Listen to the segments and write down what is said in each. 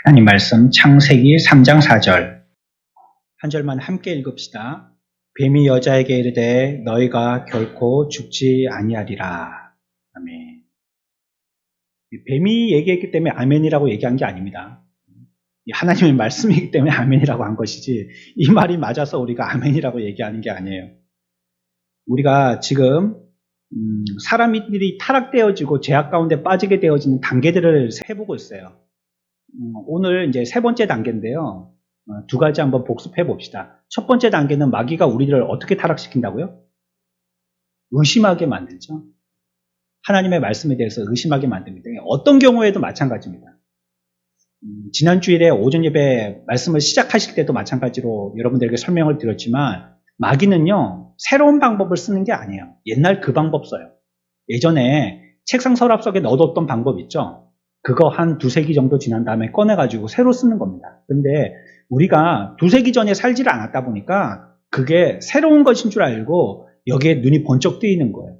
하나님 말씀 창세기 3장 4절 한 절만 함께 읽읍시다. 뱀이 여자에게 이르되 너희가 결코 죽지 아니하리라. 아멘. 뱀이 얘기했기 때문에 아멘이라고 얘기한 게 아닙니다. 하나님의 말씀이기 때문에 아멘이라고 한 것이지 이 말이 맞아서 우리가 아멘이라고 얘기하는 게 아니에요. 우리가 지금 사람들이 타락되어지고 죄악 가운데 빠지게 되어지는 단계들을 해보고 있어요. 오늘 이제 세 번째 단계인데요. 두 가지 한번 복습해 봅시다. 첫 번째 단계는 마귀가 우리를 어떻게 타락시킨다고요? 의심하게 만들죠. 하나님의 말씀에 대해서 의심하게 만듭니다. 어떤 경우에도 마찬가지입니다. 지난 주일에 오전 예배 말씀을 시작하실 때도 마찬가지로 여러분들에게 설명을 드렸지만 마귀는요, 새로운 방법을 쓰는 게 아니에요. 옛날 그 방법 써요. 예전에 책상 서랍 속에 넣어뒀던 방법 있죠? 그거 한 두세 기 정도 지난 다음에 꺼내가지고 새로 쓰는 겁니다. 근데 우리가 두세 기 전에 살지를 않았다 보니까 그게 새로운 것인 줄 알고 여기에 눈이 번쩍 뜨이는 거예요.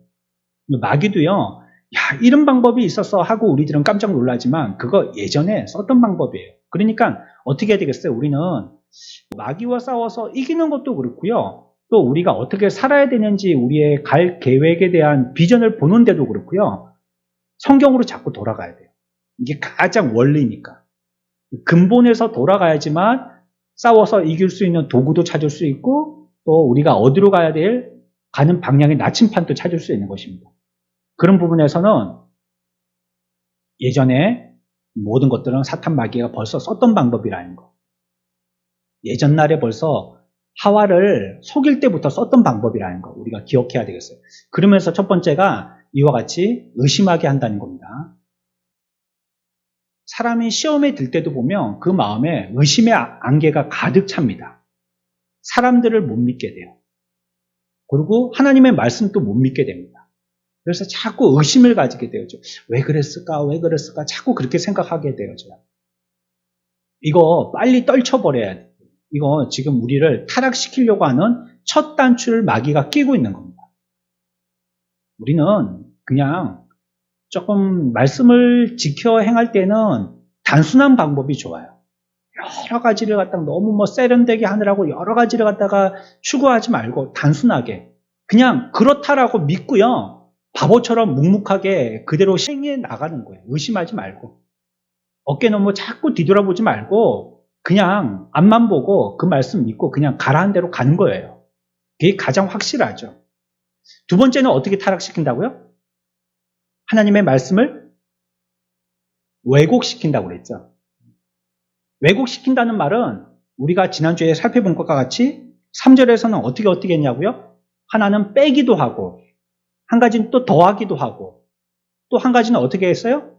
마귀도요, 야, 이런 방법이 있었어 하고 우리들은 깜짝 놀라지만 그거 예전에 썼던 방법이에요. 그러니까 어떻게 해야 되겠어요? 우리는 마귀와 싸워서 이기는 것도 그렇고요. 또 우리가 어떻게 살아야 되는지 우리의 갈 계획에 대한 비전을 보는데도 그렇고요. 성경으로 자꾸 돌아가야 돼요. 이게 가장 원리니까. 근본에서 돌아가야지만 싸워서 이길 수 있는 도구도 찾을 수 있고 또 우리가 어디로 가야 될 가는 방향의 나침판도 찾을 수 있는 것입니다. 그런 부분에서는 예전에 모든 것들은 사탄 마귀가 벌써 썼던 방법이라는 거. 예전날에 벌써 하와를 속일 때부터 썼던 방법이라는 거 우리가 기억해야 되겠어요. 그러면서 첫 번째가 이와 같이 의심하게 한다는 겁니다. 사람이 시험에 들 때도 보면 그 마음에 의심의 안개가 가득 찹니다. 사람들을 못 믿게 돼요. 그리고 하나님의 말씀도 못 믿게 됩니다. 그래서 자꾸 의심을 가지게 되어죠. 왜 그랬을까? 왜 그랬을까? 자꾸 그렇게 생각하게 되어져요. 이거 빨리 떨쳐버려야 돼요. 이거 지금 우리를 타락시키려고 하는 첫 단추를 마귀가 끼고 있는 겁니다. 우리는 그냥 조금 말씀을 지켜 행할 때는 단순한 방법이 좋아요. 여러 가지를 갖다가 너무 세련되게 하느라고 여러 가지를 갖다가 추구하지 말고 단순하게 그냥 그렇다라고 믿고요. 바보처럼 묵묵하게 그대로 행해 나가는 거예요. 의심하지 말고. 어깨 너머 자꾸 뒤돌아보지 말고 그냥 앞만 보고 그 말씀 믿고 그냥 가라한 대로 가는 거예요. 그게 가장 확실하죠. 두 번째는 어떻게 타락시킨다고요? 하나님의 말씀을 왜곡시킨다고 그랬죠. 왜곡시킨다는 말은 우리가 지난주에 살펴본 것과 같이 3절에서는 어떻게 했냐고요? 하나는 빼기도 하고 한 가지는 또 더하기도 하고 또 한 가지는 어떻게 했어요?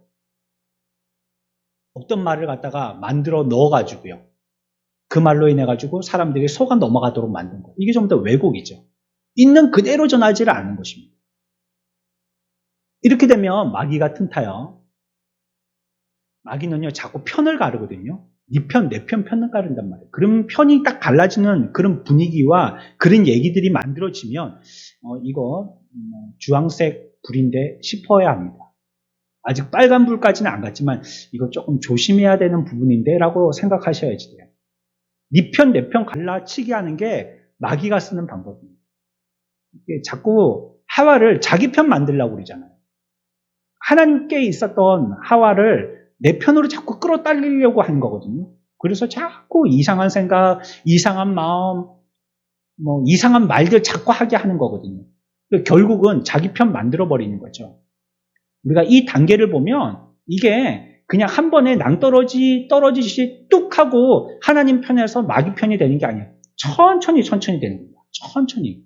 없던 말을 갖다가 만들어 넣어가지고요. 그 말로 인해 가지고 사람들이 속아 넘어가도록 만든 거. 이게 좀 더 왜곡이죠. 있는 그대로 전하지를 않는 것입니다. 이렇게 되면 마귀가 틈타요. 마귀는요 자꾸 편을 가르거든요. 네 편, 내 편을 가른단 말이에요. 그럼 편이 딱 갈라지는 그런 분위기와 그런 얘기들이 만들어지면 이거 주황색 불인데 싶어야 합니다. 아직 빨간 불까지는 안 갔지만 이거 조금 조심해야 되는 부분인데 라고 생각하셔야지 돼요. 네 편, 내 편 갈라치기 하는 게 마귀가 쓰는 방법입니다. 자꾸 하와를 자기 편 만들려고 그러잖아요. 하나님께 있었던 하와를 내 편으로 자꾸 끌어당기려고 하는 거거든요. 그래서 자꾸 이상한 생각, 이상한 마음, 이상한 말들 자꾸 하게 하는 거거든요. 결국은 자기 편 만들어버리는 거죠. 우리가 이 단계를 보면 이게 그냥 한 번에 떨어지듯이 뚝 하고 하나님 편에서 마귀 편이 되는 게 아니에요. 천천히 되는 겁니다. 천천히.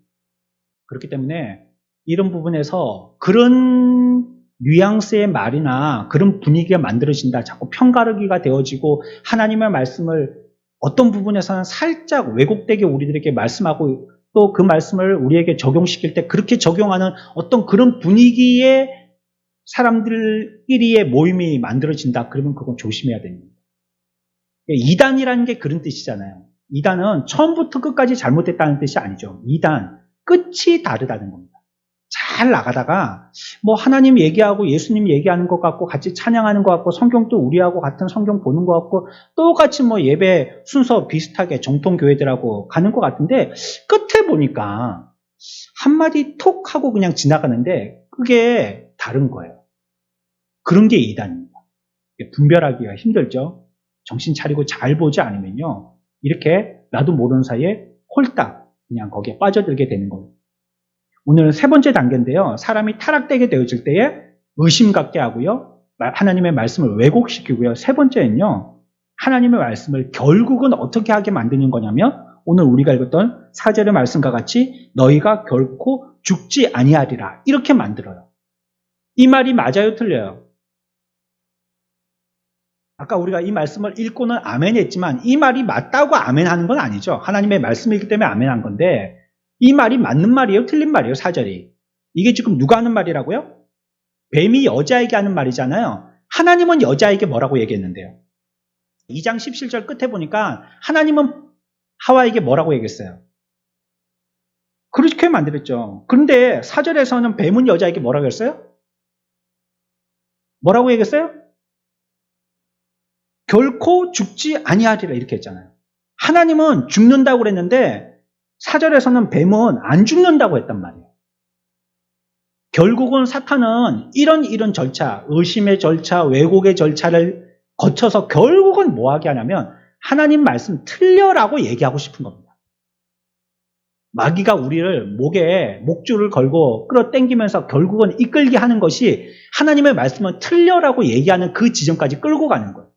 그렇기 때문에 이런 부분에서 그런 뉘앙스의 말이나 그런 분위기가 만들어진다. 자꾸 편가르기가 되어지고 하나님의 말씀을 어떤 부분에서는 살짝 왜곡되게 우리들에게 말씀하고 또 그 말씀을 우리에게 적용시킬 때 그렇게 적용하는 어떤 그런 분위기의 사람들끼리의 모임이 만들어진다. 그러면 그건 조심해야 됩니다. 이단이라는 게 그런 뜻이잖아요. 이단은 처음부터 끝까지 잘못됐다는 뜻이 아니죠. 이단, 끝이 다르다는 겁니다. 잘 나가다가 뭐 하나님 얘기하고 예수님 얘기하는 것 같고 같이 찬양하는 것 같고 성경도 우리하고 같은 성경 보는 것 같고 똑같이 뭐 예배 순서 비슷하게 정통교회들하고 가는 것 같은데 끝에 보니까 한마디 톡 하고 그냥 지나가는데 그게 다른 거예요. 그런 게 이단입니다. 분별하기가 힘들죠. 정신 차리고 잘 보지 않으면요. 이렇게 나도 모르는 사이에 홀딱 그냥 거기에 빠져들게 되는 거예요. 오늘 세 번째 단계인데요. 사람이 타락되게 되어질 때에 의심 갖게 하고요. 하나님의 말씀을 왜곡시키고요. 세 번째는요. 하나님의 말씀을 결국은 어떻게 하게 만드는 거냐면 오늘 우리가 읽었던 4절의 말씀과 같이 너희가 결코 죽지 아니하리라 이렇게 만들어요. 이 말이 맞아요? 틀려요? 아까 우리가 이 말씀을 읽고는 아멘 했지만 이 말이 맞다고 아멘 하는 건 아니죠. 하나님의 말씀이기 때문에 아멘 한 건데 이 말이 맞는 말이에요? 틀린 말이에요? 4절이. 이게 지금 누가 하는 말이라고요? 뱀이 여자에게 하는 말이잖아요. 하나님은 여자에게 뭐라고 얘기했는데요? 2장 17절 끝에 보니까 하나님은 하와에게 뭐라고 얘기했어요? 그렇게 만들었죠. 그런데 4절에서는 뱀은 여자에게 뭐라고 했어요? 뭐라고 얘기했어요? 결코 죽지 아니하리라 이렇게 했잖아요. 하나님은 죽는다고 그랬는데 4절에서는 뱀은 안 죽는다고 했단 말이에요. 결국은 사탄은 이런 절차, 의심의 절차, 왜곡의 절차를 거쳐서 결국은 뭐하게 하냐면 하나님 말씀 틀려라고 얘기하고 싶은 겁니다. 마귀가 우리를 목에 목줄을 걸고 끌어당기면서 결국은 이끌게 하는 것이 하나님의 말씀은 틀려라고 얘기하는 그 지점까지 끌고 가는 거예요.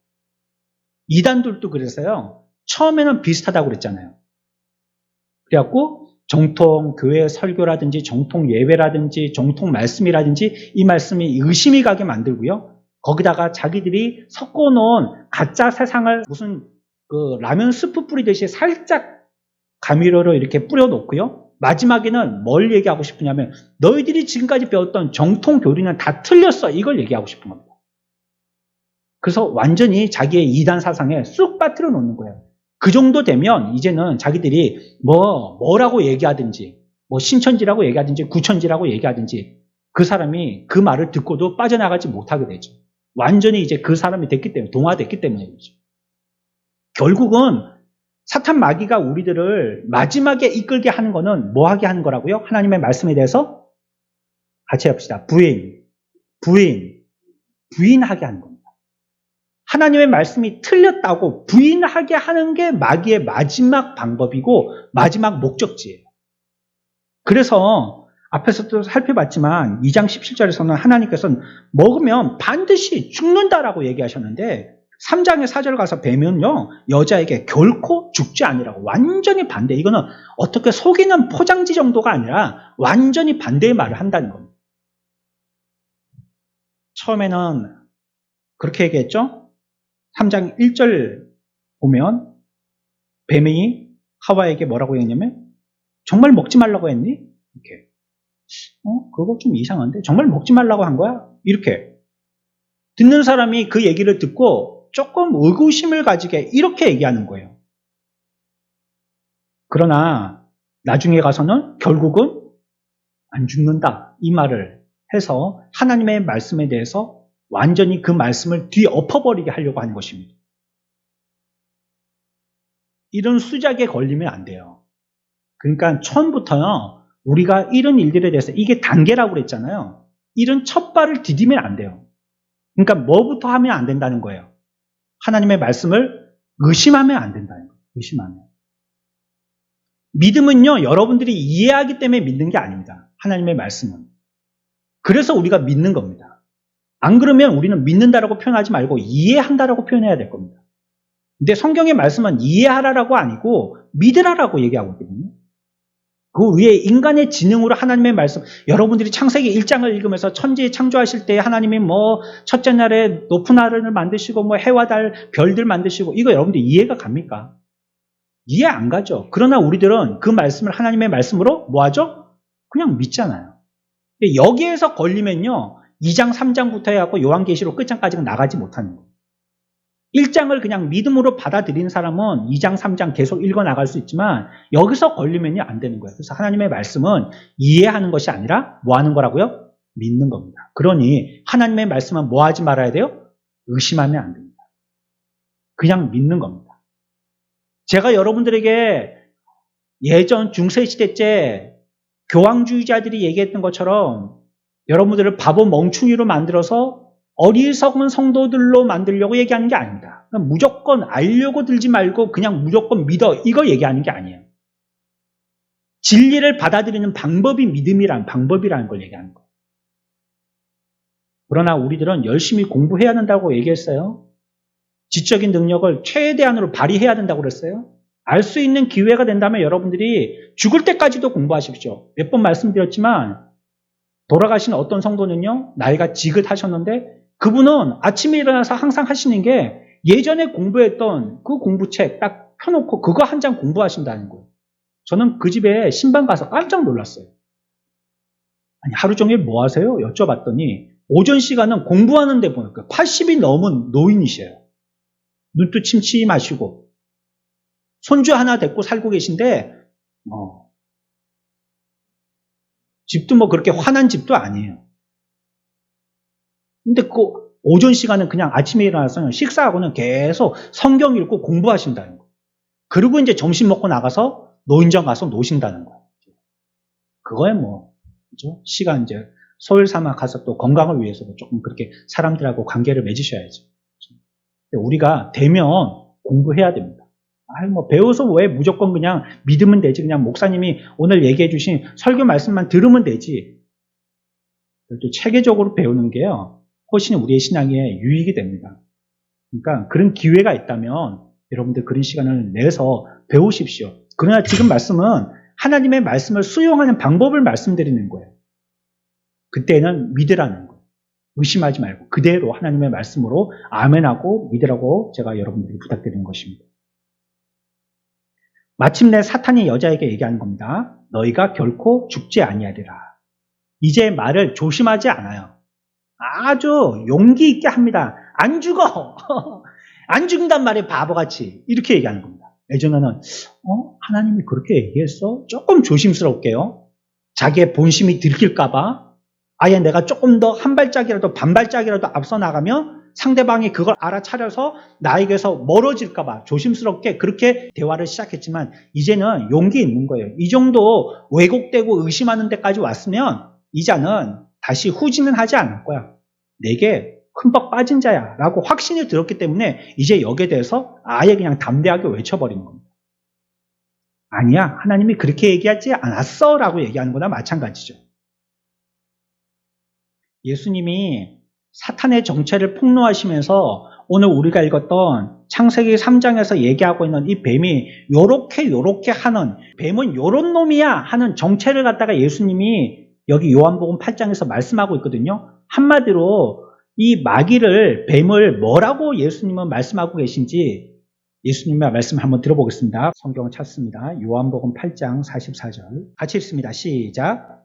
이단들도 그래서요. 처음에는 비슷하다고 그랬잖아요. 그래갖고 정통 교회 설교라든지 정통 예배라든지 정통 말씀이라든지 이 말씀이 의심이 가게 만들고요. 거기다가 자기들이 섞어놓은 가짜 세상을 무슨 그 라면 스프 뿌리듯이 살짝 가미로로 이렇게 뿌려놓고요. 마지막에는 뭘 얘기하고 싶으냐면 너희들이 지금까지 배웠던 정통 교리는 다 틀렸어. 이걸 얘기하고 싶은 겁니다. 그래서 완전히 자기의 이단 사상에 쑥 빠뜨려 놓는 거예요. 그 정도 되면 이제는 자기들이 뭐라고 얘기하든지 뭐 신천지라고 얘기하든지 구천지라고 얘기하든지 그 사람이 그 말을 듣고도 빠져나가지 못하게 되죠. 완전히 이제 그 사람이 됐기 때문에 동화됐기 때문에 그렇죠. 결국은 사탄 마귀가 우리들을 마지막에 이끌게 하는 거는 뭐 하게 하는 거라고요? 하나님의 말씀에 대해서 같이 합시다. 부인하게 하는 겁니다. 하나님의 말씀이 틀렸다고 부인하게 하는 게 마귀의 마지막 방법이고 마지막 목적지예요. 그래서 앞에서도 살펴봤지만 2장 17절에서는 하나님께서는 먹으면 반드시 죽는다라고 얘기하셨는데 3장의 4절 가서 뵈면요 여자에게 결코 죽지 아니라고 완전히 반대. 이거는 어떻게 속이는 포장지 정도가 아니라 완전히 반대의 말을 한다는 겁니다. 처음에는 그렇게 얘기했죠. 3장 1절 보면 뱀이 하와에게 뭐라고 했냐면 정말 먹지 말라고 했니? 이렇게. 그거 좀 이상한데? 정말 먹지 말라고 한 거야? 이렇게. 듣는 사람이 그 얘기를 듣고 조금 의구심을 가지게 이렇게 얘기하는 거예요. 그러나 나중에 가서는 결국은 안 죽는다. 이 말을 해서 하나님의 말씀에 대해서 완전히 그 말씀을 뒤엎어버리게 하려고 하는 것입니다. 이런 수작에 걸리면 안 돼요. 그러니까 처음부터요. 우리가 이런 일들에 대해서 이게 단계라고 그랬잖아요. 이런 첫 발을 디디면 안 돼요. 그러니까 뭐부터 하면 안 된다는 거예요. 하나님의 말씀을 의심하면 안 된다는 거예요. 의심하면. 믿음은요. 여러분들이 이해하기 때문에 믿는 게 아닙니다. 하나님의 말씀은. 그래서 우리가 믿는 겁니다. 안 그러면 우리는 믿는다라고 표현하지 말고 이해한다라고 표현해야 될 겁니다. 근데 성경의 말씀은 이해하라라고 아니고 믿으라라고 얘기하고 있거든요. 그 위에 인간의 지능으로 하나님의 말씀, 여러분들이 창세기 1장을 읽으면서 천지 창조하실 때 하나님이 뭐 첫째 날에 높은 하늘을 만드시고 뭐 해와 달, 별들 만드시고 이거 여러분들 이해가 갑니까? 이해 안 가죠. 그러나 우리들은 그 말씀을 하나님의 말씀으로 뭐 하죠? 그냥 믿잖아요. 여기에서 걸리면요. 2장, 3장부터 해갖고 요한계시록 끝장까지는 나가지 못하는 거예요. 1장을 그냥 믿음으로 받아들인 사람은 2장, 3장 계속 읽어 나갈 수 있지만 여기서 걸리면요 안 되는 거예요. 그래서 하나님의 말씀은 이해하는 것이 아니라 뭐 하는 거라고요? 믿는 겁니다. 그러니 하나님의 말씀은 뭐 하지 말아야 돼요? 의심하면 안 됩니다. 그냥 믿는 겁니다. 제가 여러분들에게 예전 중세시대 때 교황주의자들이 얘기했던 것처럼 여러분들을 바보 멍충이로 만들어서 어리석은 성도들로 만들려고 얘기하는 게 아닙니다. 무조건 알려고 들지 말고 그냥 무조건 믿어 이거 얘기하는 게 아니에요. 진리를 받아들이는 방법이 믿음이라는 방법이라는 걸 얘기하는 거예요. 그러나 우리들은 열심히 공부해야 된다고 얘기했어요. 지적인 능력을 최대한으로 발휘해야 된다고 그랬어요. 알 수 있는 기회가 된다면 여러분들이 죽을 때까지도 공부하십시오. 몇 번 말씀드렸지만 돌아가신 어떤 성도는요. 나이가 지긋하셨는데 그분은 아침에 일어나서 항상 하시는 게 예전에 공부했던 그 공부책 딱 펴놓고 그거 한 장 공부하신다는 거예요. 저는 그 집에 신방 가서 깜짝 놀랐어요. 아니 하루 종일 뭐 하세요? 여쭤봤더니 오전 시간은 공부하는데 보니까 80이 넘은 노인이셔요. 눈도 침침하시고 손주 하나 데리고 살고 계신데 집도 뭐 그렇게 환한 집도 아니에요. 근데 그 오전 시간은 그냥 아침에 일어나서 식사하고는 계속 성경 읽고 공부하신다는 거예요. 그리고 이제 점심 먹고 나가서 노인정 가서 노신다는 거예요. 그거에 뭐 그죠? 시간 이제 소일 삼아 가서 또 건강을 위해서도 조금 그렇게 사람들하고 관계를 맺으셔야죠. 우리가 되면 공부해야 됩니다. 뭐 배워서 왜 무조건 그냥 믿으면 되지. 그냥 목사님이 오늘 얘기해 주신 설교 말씀만 들으면 되지. 또 체계적으로 배우는 게요. 훨씬 우리의 신앙에 유익이 됩니다. 그러니까 그런 기회가 있다면 여러분들 그런 시간을 내서 배우십시오. 그러나 지금 말씀은 하나님의 말씀을 수용하는 방법을 말씀드리는 거예요. 그때는 믿으라는 거예요. 의심하지 말고 그대로 하나님의 말씀으로 아멘하고 믿으라고 제가 여러분들에게 부탁드리는 것입니다. 마침내 사탄이 여자에게 얘기하는 겁니다. 너희가 결코 죽지 아니하리라. 이제 말을 조심하지 않아요. 아주 용기 있게 합니다. 안 죽어. 안 죽는단 말이에요. 바보같이. 이렇게 얘기하는 겁니다. 예전에는 하나님이 그렇게 얘기했어? 조금 조심스럽게요. 자기의 본심이 들킬까 봐 아예 내가 조금 더 한 발짝이라도 반 발짝이라도 앞서 나가면 상대방이 그걸 알아차려서 나에게서 멀어질까 봐 조심스럽게 그렇게 대화를 시작했지만 이제는 용기 있는 거예요. 이 정도 왜곡되고 의심하는 데까지 왔으면 이자는 다시 후진은 하지 않을 거야. 내게 흠뻑 빠진 자야 라고 확신이 들었기 때문에 이제 여기에 대해서 아예 그냥 담대하게 외쳐버리는 겁니다. 아니야, 하나님이 그렇게 얘기하지 않았어 라고 얘기하는 거나 마찬가지죠. 예수님이 사탄의 정체를 폭로하시면서 오늘 우리가 읽었던 창세기 3장에서 얘기하고 있는 이 뱀이 요렇게 하는, 뱀은 요런 놈이야 하는 정체를 갖다가 예수님이 여기 요한복음 8장에서 말씀하고 있거든요. 한마디로 이 마귀를, 뱀을 뭐라고 예수님은 말씀하고 계신지 예수님의 말씀을 한번 들어보겠습니다. 성경을 찾습니다. 요한복음 8장 44절 같이 읽습니다. 시작.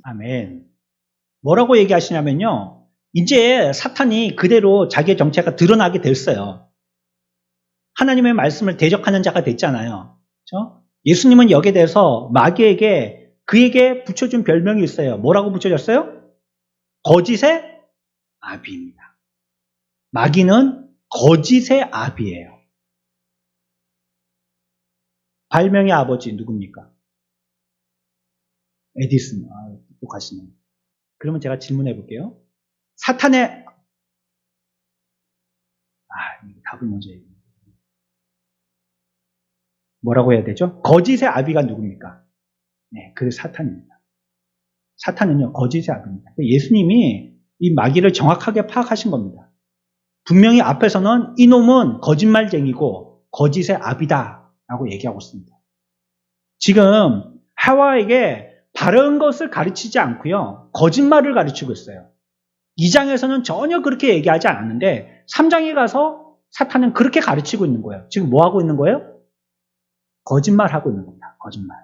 아멘. 뭐라고 얘기하시냐면요. 이제 사탄이 그대로 자기의 정체가 드러나게 됐어요. 하나님의 말씀을 대적하는 자가 됐잖아요. 그렇죠? 예수님은 여기에 대해서 마귀에게 그에게 붙여준 별명이 있어요. 뭐라고 붙여졌어요? 거짓의 아비입니다. 마귀는 거짓의 아비예요. 발명의 아버지 누굽니까? 에디슨. 똑같이네. 그러면 제가 질문해 볼게요. 사탄의 답을 먼저 얘기해요. 뭐라고 해야 되죠? 거짓의 아비가 누굽니까? 네, 그 사탄입니다. 사탄은요, 거짓의 아비입니다. 예수님이 이 마귀를 정확하게 파악하신 겁니다. 분명히 앞에서는 이놈은 거짓말쟁이고 거짓의 아비다 라고 얘기하고 있습니다. 지금 하와에게 바른 것을 가르치지 않고요. 거짓말을 가르치고 있어요. 2장에서는 전혀 그렇게 얘기하지 않았는데 3장에 가서 사탄은 그렇게 가르치고 있는 거예요. 지금 뭐 하고 있는 거예요? 거짓말하고 있는 겁니다. 거짓말.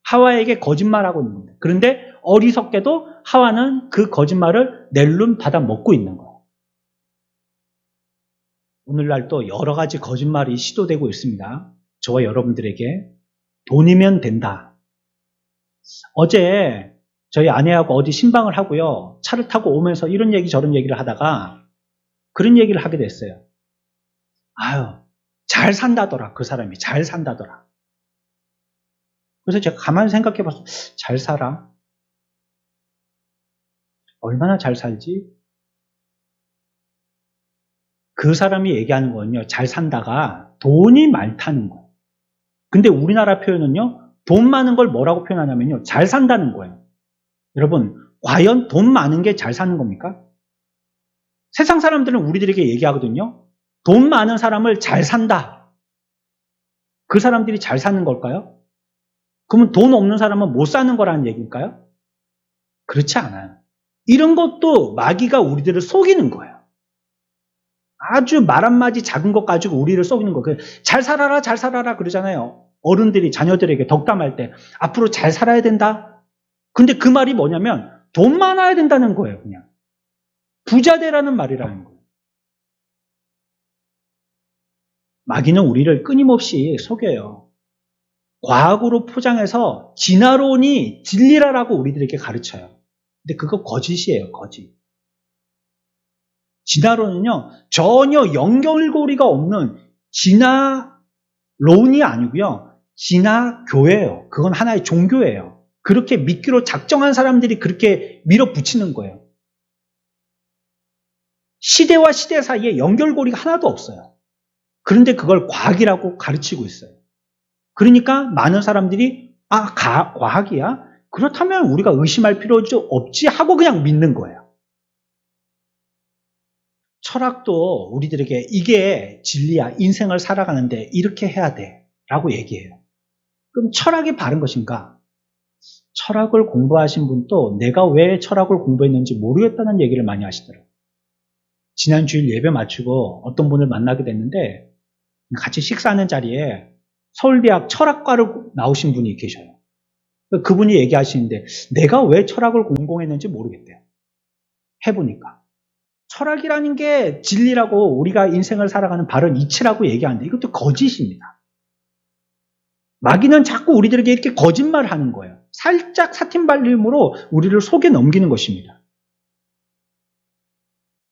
하와에게 거짓말하고 있는 겁니다. 그런데 어리석게도 하와는 그 거짓말을 낼름 받아 먹고 있는 거예요. 오늘날 또 여러 가지 거짓말이 시도되고 있습니다. 저와 여러분들에게 돈이면 된다. 어제 저희 아내하고 어디 신방을 하고요. 차를 타고 오면서 이런 얘기 저런 얘기를 하다가 그런 얘기를 하게 됐어요. 아유, 잘 산다더라. 그 사람이 잘 산다더라. 그래서 제가 가만히 생각해 봤어요. 잘 살아? 얼마나 잘 살지? 그 사람이 얘기하는 거는요. 잘 산다가 돈이 많다는 거예요. 근데 우리나라 표현은요. 돈 많은 걸 뭐라고 표현하냐면요. 잘 산다는 거예요. 여러분, 과연 돈 많은 게 잘 사는 겁니까? 세상 사람들은 우리들에게 얘기하거든요. 돈 많은 사람을 잘 산다. 그 사람들이 잘 사는 걸까요? 그러면 돈 없는 사람은 못 사는 거라는 얘기일까요? 그렇지 않아요. 이런 것도 마귀가 우리들을 속이는 거예요. 아주 말 한마디 작은 것 가지고 우리를 속이는 거예요. 잘 살아라, 잘 살아라 그러잖아요. 어른들이 자녀들에게 덕담할 때 앞으로 잘 살아야 된다. 근데 그 말이 뭐냐면 돈 많아야 된다는 거예요. 그냥 부자 되라는 말이라는 거예요. 마귀는 우리를 끊임없이 속여요. 과학으로 포장해서 진화론이 진리라라고 우리들에게 가르쳐요. 근데 그거 거짓이에요. 거짓. 진화론은요. 전혀 연결고리가 없는 진화론이 아니고요. 진화교예요. 그건 하나의 종교예요. 그렇게 믿기로 작정한 사람들이 그렇게 밀어붙이는 거예요. 시대와 시대 사이에 연결고리가 하나도 없어요. 그런데 그걸 과학이라고 가르치고 있어요. 그러니까 많은 사람들이 과학이야? 그렇다면 우리가 의심할 필요 없지 하고 그냥 믿는 거예요. 철학도 우리들에게 이게 진리야. 인생을 살아가는데 이렇게 해야 돼 라고 얘기해요. 그럼 철학이 바른 것인가? 철학을 공부하신 분도 내가 왜 철학을 공부했는지 모르겠다는 얘기를 많이 하시더라고요. 지난 주일 예배 마치고 어떤 분을 만나게 됐는데 같이 식사하는 자리에 서울대학 철학과를 나오신 분이 계셔요. 그분이 얘기하시는데 내가 왜 철학을 공부했는지 모르겠대요. 해보니까. 철학이라는 게 진리라고 우리가 인생을 살아가는 바른 이치라고 얘기하는데 이것도 거짓입니다. 마귀는 자꾸 우리들에게 이렇게 거짓말을 하는 거예요. 살짝 사팀발림으로 우리를 속에 넘기는 것입니다.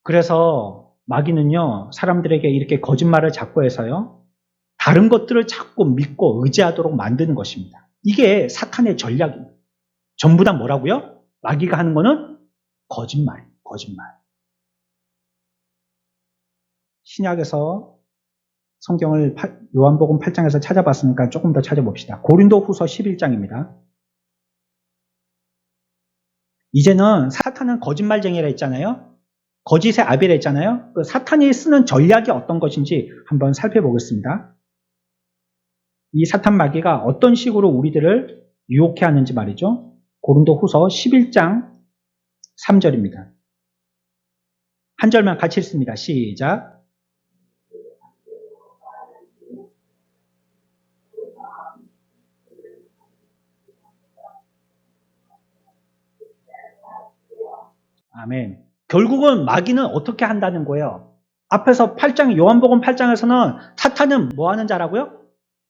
그래서 마귀는요, 사람들에게 이렇게 거짓말을 자꾸 해서요, 다른 것들을 자꾸 믿고 의지하도록 만드는 것입니다. 이게 사탄의 전략입니다. 전부 다 뭐라고요? 마귀가 하는 거는 거짓말, 거짓말. 신약에서 성경을 요한복음 8장에서 찾아봤으니까 조금 더 찾아봅시다. 고린도후서 11장입니다. 이제는 사탄은 거짓말쟁이라 했잖아요. 거짓의 아비라 했잖아요. 그 사탄이 쓰는 전략이 어떤 것인지 한번 살펴보겠습니다. 이 사탄 마귀가 어떤 식으로 우리들을 유혹해 하는지 말이죠. 고린도후서 11장 3절입니다. 한 절만 같이 읽습니다. 시작. 아멘. 결국은 마귀는 어떻게 한다는 거예요? 앞에서 8장, 요한복음 8장에서는 사탄은 뭐 하는 자라고요?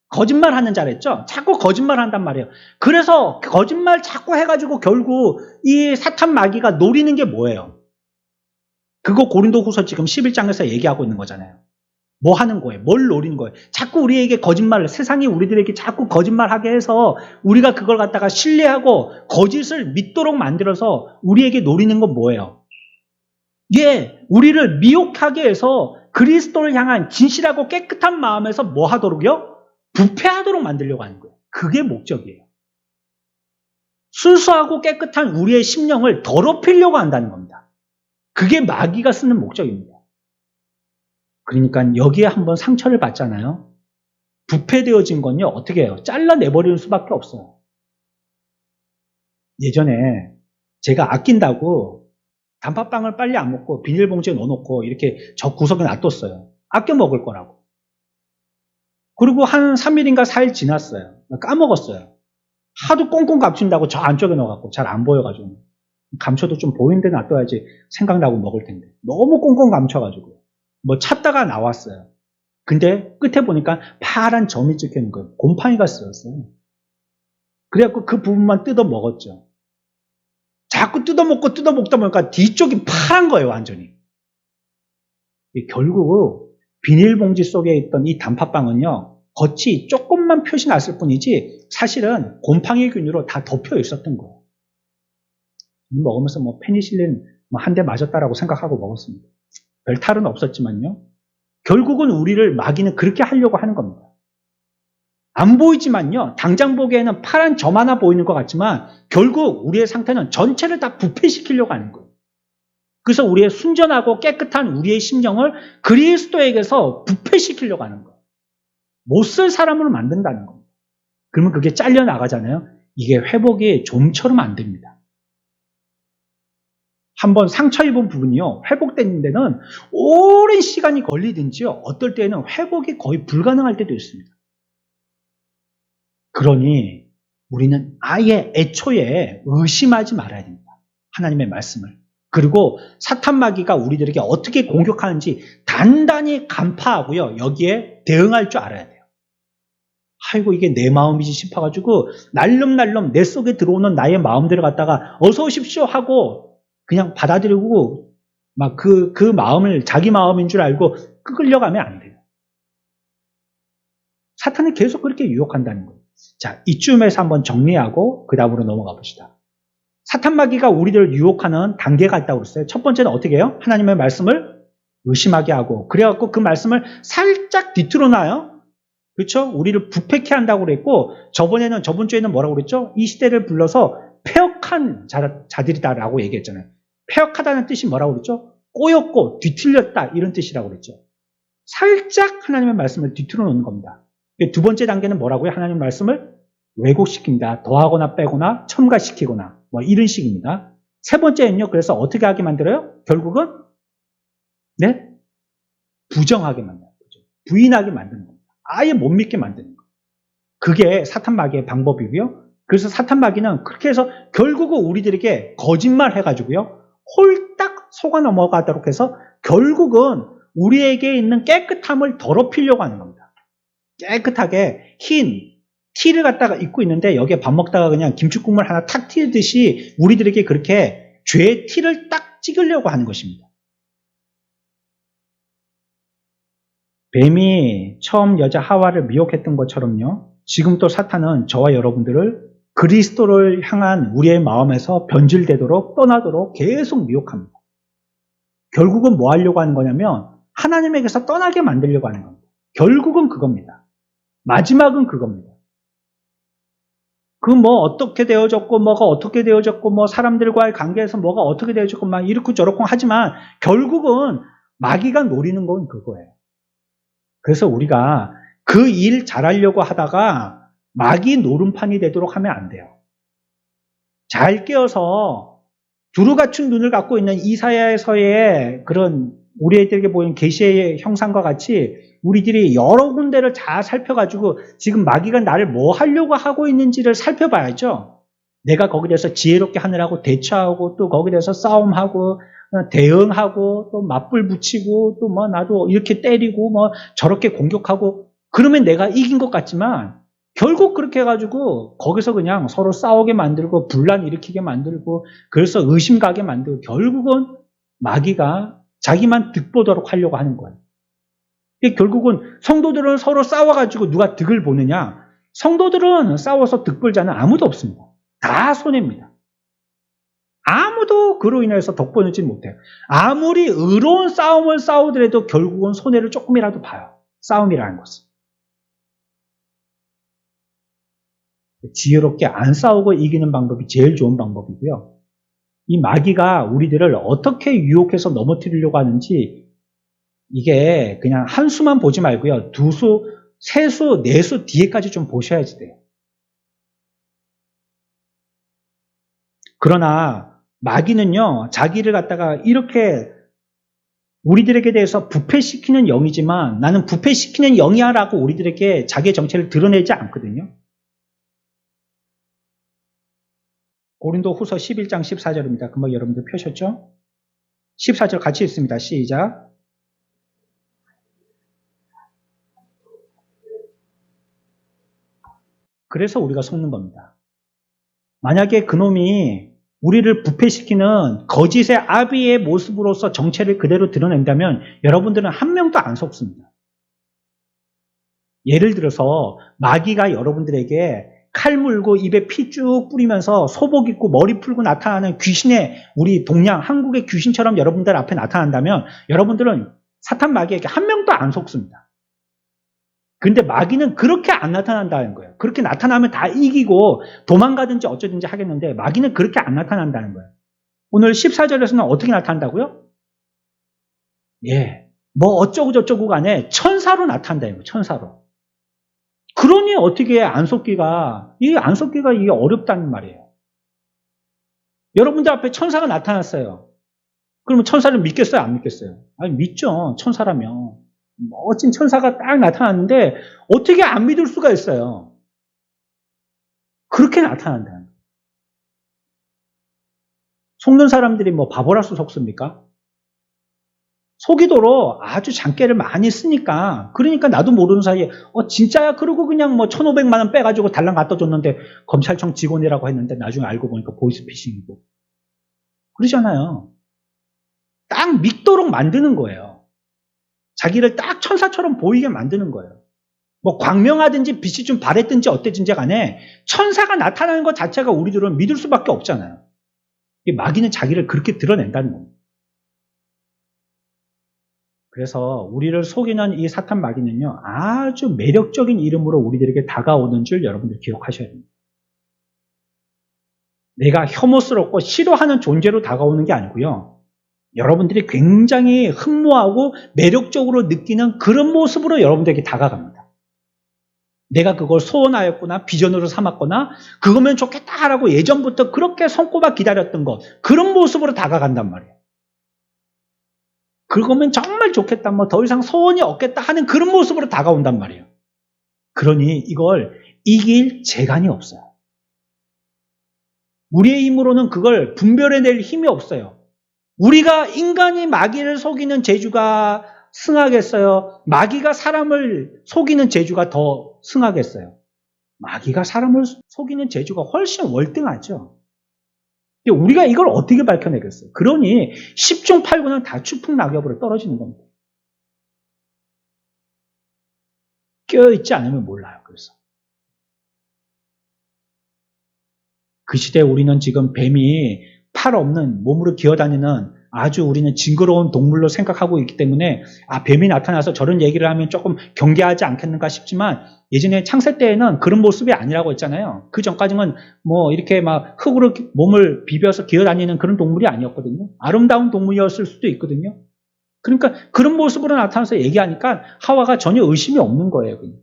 거짓말 하는 자랬죠? 자꾸 거짓말 한단 말이에요. 그래서 거짓말 자꾸 해가지고 결국 이 사탄 마귀가 노리는 게 뭐예요? 그거 고린도후서 지금 11장에서 얘기하고 있는 거잖아요. 뭐 하는 거예요? 뭘 노리는 거예요? 자꾸 우리에게 거짓말을, 세상이 우리들에게 자꾸 거짓말하게 해서 우리가 그걸 갖다가 신뢰하고 거짓을 믿도록 만들어서 우리에게 노리는 건 뭐예요? 예, 우리를 미혹하게 해서 그리스도를 향한 진실하고 깨끗한 마음에서 뭐 하도록요? 부패하도록 만들려고 하는 거예요. 그게 목적이에요. 순수하고 깨끗한 우리의 심령을 더럽히려고 한다는 겁니다. 그게 마귀가 쓰는 목적입니다. 그러니까 여기에 한번 상처를 받잖아요. 부패되어진 건요, 어떻게 해요? 잘라내버리는 수밖에 없어요. 예전에 제가 아낀다고 단팥빵을 빨리 안 먹고 비닐봉지에 넣어놓고 이렇게 저 구석에 놔뒀어요. 아껴 먹을 거라고. 그리고 한 3일인가 4일 지났어요. 까먹었어요. 하도 꽁꽁 감춘다고 저 안쪽에 넣어갖고 잘 안 보여가지고. 감춰도 좀 보이는 데 놔둬야지 생각나고 먹을 텐데. 너무 꽁꽁 감춰가지고. 뭐 찾다가 나왔어요. 근데 끝에 보니까 파란 점이 찍혀 있는 거예요. 곰팡이가 쓰였어요. 그래갖고 그 부분만 뜯어 먹었죠. 자꾸 뜯어먹다 보니까 뒤쪽이 파란 거예요, 완전히. 결국 비닐봉지 속에 있던 이 단팥빵은요, 겉이 조금만 표시 났을 뿐이지 사실은 곰팡이균으로 다 덮여 있었던 거예요. 먹으면서 뭐 페니실린 한 대 맞았다라고 생각하고 먹었습니다. 별 탈은 없었지만요. 결국은 우리를 마귀는 그렇게 하려고 하는 겁니다. 안 보이지만요, 당장 보기에는 파란 점 하나 보이는 것 같지만 결국 우리의 상태는 전체를 다 부패시키려고 하는 거예요. 그래서 우리의 순전하고 깨끗한 우리의 심령을 그리스도에게서 부패시키려고 하는 거예요. 못 쓸 사람으로 만든다는 겁니다. 그러면 그게 잘려나가잖아요. 이게 회복이 좀처럼 안 됩니다. 한번 상처 입은 부분이요, 회복되는 데는 오랜 시간이 걸리든지요, 어떨 때는 회복이 거의 불가능할 때도 있습니다. 그러니 우리는 아예 애초에 의심하지 말아야 됩니다. 하나님의 말씀을. 그리고 사탄 마귀가 우리들에게 어떻게 공격하는지 단단히 간파하고요, 여기에 대응할 줄 알아야 돼요. 아이고 이게 내 마음이지 싶어가지고 날름날름 내 속에 들어오는 나의 마음들을 갖다가 어서 오십시오 하고 그냥 받아들이고 막 그 마음을 자기 마음인 줄 알고 끌려가면 안 돼요. 사탄은 계속 그렇게 유혹한다는 거예요. 자, 이쯤에서 한번 정리하고 그 다음으로 넘어가 봅시다. 사탄 마귀가 우리들을 유혹하는 단계가 있다고 그랬어요. 첫 번째는 어떻게 해요? 하나님의 말씀을 의심하게 하고, 그래갖고 그 말씀을 살짝 뒤틀어 놔요. 그렇죠? 우리를 부패케 한다고 그랬고, 저번 주에는 뭐라고 그랬죠? 이 시대를 불러서 폐역한 자들이다라고 얘기했잖아요. 폐역하다는 뜻이 뭐라고 그랬죠? 꼬였고 뒤틀렸다 이런 뜻이라고 그랬죠. 살짝 하나님의 말씀을 뒤틀어 놓는 겁니다. 두 번째 단계는 뭐라고요? 하나님의 말씀을 왜곡시킵니다. 더하거나 빼거나 첨가시키거나 뭐 이런 식입니다. 세 번째는요, 그래서 어떻게 하게 만들어요? 결국은 네? 부정하게 만드는 거죠. 부인하게 만드는 겁니다. 아예 못 믿게 만드는 거예요. 그게 사탄 마귀의 방법이고요. 그래서 사탄 마귀는 그렇게 해서 결국은 우리들에게 거짓말 해가지고요, 홀딱 속아 넘어가도록 해서 결국은 우리에게 있는 깨끗함을 더럽히려고 하는 겁니다. 깨끗하게 흰 티를 갖다가 입고 있는데 여기에 밥 먹다가 그냥 김치국물 하나 탁 튀듯이 우리들에게 그렇게 죄의 티를 딱 찍으려고 하는 것입니다. 뱀이 처음 여자 하와를 미혹했던 것처럼요, 지금 또 사탄은 저와 여러분들을 그리스도를 향한 우리의 마음에서 변질되도록 떠나도록 계속 미혹합니다. 결국은 뭐 하려고 하는 거냐면 하나님에게서 떠나게 만들려고 하는 겁니다. 결국은 그겁니다. 마지막은 그겁니다. 그 뭐 어떻게 되어졌고 뭐가 어떻게 되어졌고 뭐 사람들과의 관계에서 뭐가 어떻게 되어졌고 막 이렇고 저렇고 하지만 결국은 마귀가 노리는 건 그거예요. 그래서 우리가 그 일 잘하려고 하다가 마귀 노름판이 되도록 하면 안 돼요. 잘 깨어서 두루 갖춘 눈을 갖고 있는 이사야서의 그런 우리 애들에게 보이는 계시의 형상과 같이 우리들이 여러 군데를 잘 살펴가지고 지금 마귀가 나를 뭐 하려고 하고 있는지를 살펴봐야죠. 내가 거기에 대해서 지혜롭게 하느라고 대처하고 또 거기에 대해서 싸움하고 대응하고 또 맞불 붙이고 또 뭐 나도 이렇게 때리고 뭐 저렇게 공격하고 그러면 내가 이긴 것 같지만 결국 그렇게 해가지고 거기서 그냥 서로 싸우게 만들고 분란 일으키게 만들고 그래서 의심 가게 만들고 결국은 마귀가 자기만 득보도록 하려고 하는 거예요. 결국은 성도들은 서로 싸워가지고 누가 득을 보느냐? 성도들은 싸워서 득 볼 자는 아무도 없습니다. 다 손해입니다. 아무도 그로 인해서 덕 보지 못해요. 아무리 의로운 싸움을 싸우더라도 결국은 손해를 조금이라도 봐요. 싸움이라는 것은. 지혜롭게 안 싸우고 이기는 방법이 제일 좋은 방법이고요. 이 마귀가 우리들을 어떻게 유혹해서 넘어뜨리려고 하는지 이게 그냥 한 수만 보지 말고요. 두 수, 세 수, 4수 뒤에까지 좀 보셔야지 돼요. 그러나 마귀는요, 자기를 갖다가 이렇게 우리들에게 대해서 부패시키는 영이지만 나는 부패시키는 영이야 라고 우리들에게 자기의 정체를 드러내지 않거든요. 고린도 후서 11장 14절입니다. 금방 여러분들 펴셨죠? 14절 같이 읽습니다. 시작. 그래서 우리가 속는 겁니다. 만약에 그놈이 우리를 부패시키는 거짓의 아비의 모습으로서 정체를 그대로 드러낸다면 여러분들은 한 명도 안 속습니다. 예를 들어서 마귀가 여러분들에게 칼 물고 입에 피 쭉 뿌리면서 소복 입고 머리 풀고 나타나는 귀신의 우리 동양 한국의 귀신처럼 여러분들 앞에 나타난다면 여러분들은 사탄 마귀에게 한 명도 안 속습니다. 근데 마귀는 그렇게 안 나타난다는 거예요. 그렇게 나타나면 다 이기고 도망가든지 어쩌든지 하겠는데 마귀는 그렇게 안 나타난다는 거예요. 오늘 14절에서는 어떻게 나타난다고요? 예, 뭐 어쩌고 저쩌고 간에 천사로 나타난다는 거예요. 천사로. 그러니 어떻게 이게 안 속기가 이게 어렵다는 말이에요. 여러분들 앞에 천사가 나타났어요. 그러면 천사를 믿겠어요? 안 믿겠어요? 아니, 믿죠. 천사라면. 멋진 천사가 딱 나타났는데 어떻게 안 믿을 수가 있어요? 그렇게 나타난다는 거예요. 속는 사람들이 뭐 바보라서 속습니까? 속이도록 아주 장깨를 많이 쓰니까 그러니까 나도 모르는 사이에 진짜야? 그러고 그냥 뭐 1,500만 원 빼가지고 달랑 갖다 줬는데 검찰청 직원이라고 했는데 나중에 알고 보니까 보이스피싱이고 그러잖아요. 딱 믿도록 만드는 거예요. 자기를 딱 천사처럼 보이게 만드는 거예요. 뭐 광명하든지 빛이 좀 바랬든지 어땠든지 간에 천사가 나타나는 것 자체가 우리들은 믿을 수밖에 없잖아요. 마귀는 자기를 그렇게 드러낸다는 겁니다. 그래서 우리를 속이는 이 사탄 마귀는요, 아주 매력적인 이름으로 우리들에게 다가오는 줄 여러분들 기억하셔야 됩니다. 내가 혐오스럽고 싫어하는 존재로 다가오는 게 아니고요. 여러분들이 굉장히 흠모하고 매력적으로 느끼는 그런 모습으로 여러분들에게 다가갑니다. 내가 그걸 소원하였거나 비전으로 삼았거나 그거면 좋겠다라고 예전부터 그렇게 손꼽아 기다렸던 것, 그런 모습으로 다가간단 말이에요. 그거면 정말 좋겠다, 뭐 더 이상 소원이 없겠다 하는 그런 모습으로 다가온단 말이에요. 그러니 이걸 이길 재간이 없어요. 우리의 힘으로는 그걸 분별해낼 힘이 없어요. 우리가 인간이 마귀를 속이는 재주가 승하겠어요? 마귀가 사람을 속이는 재주가 더 승하겠어요? 마귀가 사람을 속이는 재주가 훨씬 월등하죠. 우리가 이걸 어떻게 밝혀내겠어요? 그러니 10중 8구는 다 추풍낙엽으로 떨어지는 겁니다. 깨어있지 않으면 몰라요. 그래서 그 시대에 우리는 지금 뱀이 팔 없는 몸으로 기어다니는 아주 우리는 징그러운 동물로 생각하고 있기 때문에 뱀이 나타나서 저런 얘기를 하면 조금 경계하지 않겠는가 싶지만 예전에 창세 때에는 그런 모습이 아니라고 했잖아요. 그 전까지는 뭐 이렇게 막 흙으로 몸을 비벼서 기어다니는 그런 동물이 아니었거든요. 아름다운 동물이었을 수도 있거든요. 그러니까 그런 모습으로 나타나서 얘기하니까 하와가 전혀 의심이 없는 거예요. 그냥.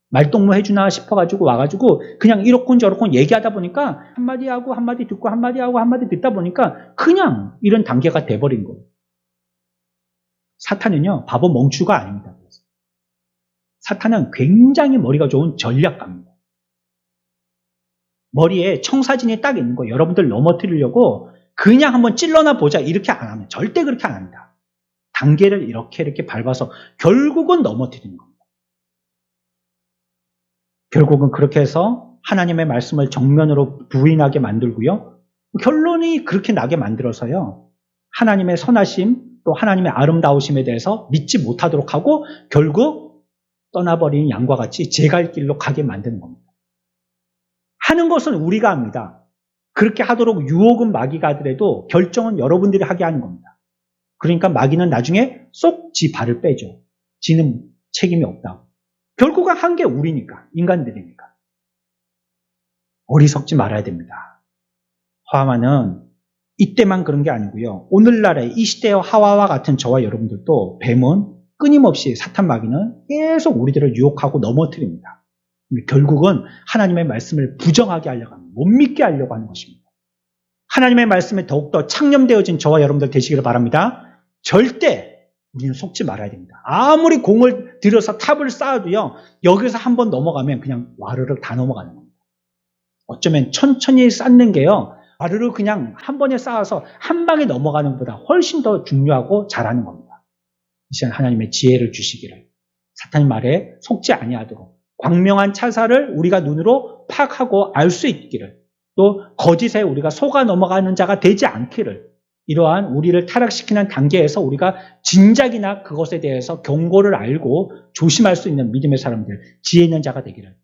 말동무 해주나 싶어가지고 와가지고 그냥 이렇군 저렇군 얘기하다 보니까 한마디 하고 한마디 듣고 한마디 하고 한마디 듣다 보니까 그냥 이런 단계가 돼버린 거예요. 사탄은요, 바보 멍추가 아닙니다. 사탄은 굉장히 머리가 좋은 전략가입니다. 머리에 청사진이 딱 있는 거 여러분들 넘어뜨리려고 그냥 한번 찔러나 보자 이렇게 안 하면 절대 그렇게 안 합니다. 단계를 이렇게 밟아서 결국은 넘어뜨리는 겁니다. 결국은 그렇게 해서 하나님의 말씀을 정면으로 부인하게 만들고요. 결론이 그렇게 나게 만들어서요. 하나님의 선하심 또 하나님의 아름다우심에 대해서 믿지 못하도록 하고 결국 떠나버린 양과 같이 제 갈 길로 가게 만드는 겁니다. 하는 것은 우리가 합니다. 그렇게 하도록 유혹은 마귀가 하더라도 결정은 여러분들이 하게 하는 겁니다. 그러니까 마귀는 나중에 쏙 지 발을 빼죠. 지는 책임이 없다고. 결국은 한 게 우리니까, 인간들이니까. 어리석지 말아야 됩니다. 하와는 이때만 그런 게 아니고요. 오늘날의 이 시대의 하와와 같은 저와 여러분들도 뱀은 끊임없이 사탄 마귀는 계속 우리들을 유혹하고 넘어뜨립니다. 결국은 하나님의 말씀을 부정하게 하려고 합니다. 못 믿게 하려고 하는 것입니다. 하나님의 말씀에 더욱더 창념되어진 저와 여러분들 되시기를 바랍니다. 절대 우리는 속지 말아야 됩니다. 아무리 공을 들여서 탑을 쌓아도요, 여기서 한번 넘어가면 그냥 와르르 다 넘어가는 겁니다. 어쩌면 천천히 쌓는 게요, 와르르 그냥 한 번에 쌓아서 한 방에 넘어가는 것보다 훨씬 더 중요하고 잘하는 겁니다. 이 시간 하나님의 지혜를 주시기를, 사탄의 말에 속지 아니하도록 광명한 차사를 우리가 눈으로 파악하고 알 수 있기를, 또 거짓에 우리가 속아 넘어가는 자가 되지 않기를, 이러한 우리를 타락시키는 단계에서 우리가 진작이나 그것에 대해서 경고를 알고 조심할 수 있는 믿음의 사람들, 지혜 있는 자가 되기를